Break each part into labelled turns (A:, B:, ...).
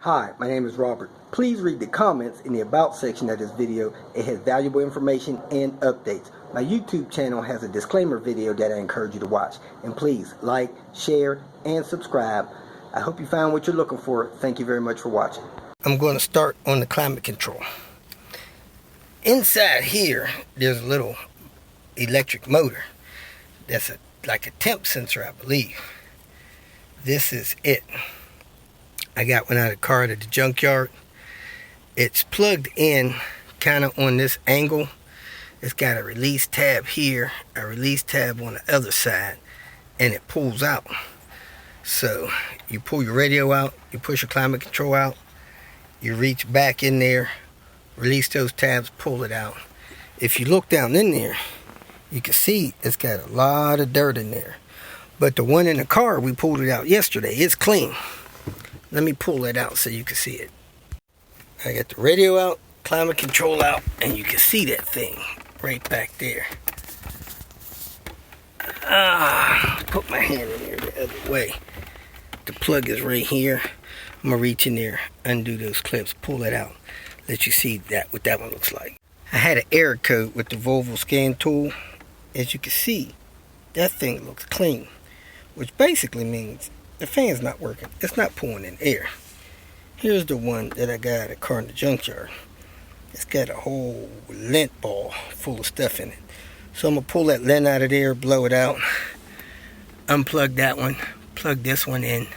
A: Hi, my name is Robert. Please read the comments in the About section of this video. It has valuable information and updates. My YouTube channel has a disclaimer video that I encourage you to watch. And please like, share, and subscribe. I hope you found what you're looking for. Thank you very much for watching. I'm going to start on the climate control. Inside here, there's a little electric motor. That's like a temp sensor, I believe. This is it. I got one out of the car at the junkyard. It's plugged in kind of on this angle. It's got a release tab here, a release tab on the other side, and it pulls out. So you pull your radio out, you push your climate control out, you reach back in there, release those tabs, pull it out. If you look down in there, you can see it's got a lot of dirt in there. But the one in the car, we pulled it out yesterday. It's clean. Let me pull it out so you can see it. I got the radio out, climate control out, and you can see that thing right back there. Put my hand in there the other way. The plug is right here. I'm gonna reach in there, undo those clips, pull it out, let you see that what that one looks like. I had an error code with the Volvo scan tool. As you can see, that thing looks clean, which basically means the fan's not working. It's not pulling in air. Here's the one that I got at a car in the junkyard. It's got a whole lint ball full of stuff in it. So I'm going to pull that lint out of there, blow it out, unplug that one, plug this one in,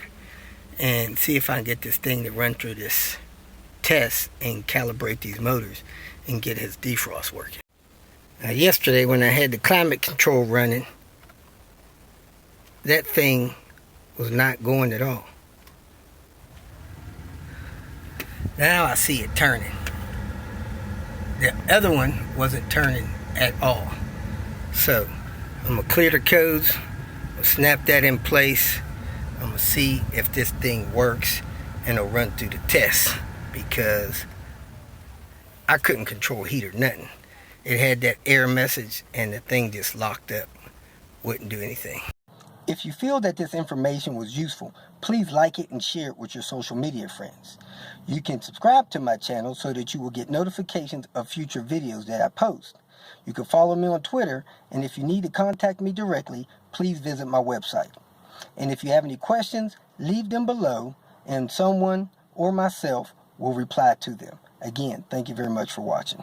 A: and see if I can get this thing to run through this test and calibrate these motors and get his defrost working. Now yesterday when I had the climate control running, that thing was not going at all. Now I see it turning. The other one wasn't turning at all. So I'm gonna clear the codes, I'm gonna snap that in place, I'm gonna see if this thing works, and it'll run through the test, because I couldn't control heat or nothing. It had that error message and the thing just locked up, wouldn't do anything. If you feel that this information was useful, please like it and share it with your social media friends. You can subscribe to my channel so that you will get notifications of future videos that I post. You can follow me on Twitter, and if you need to contact me directly, please visit my website. And if you have any questions, leave them below, and someone or myself will reply to them. Again, thank you very much for watching.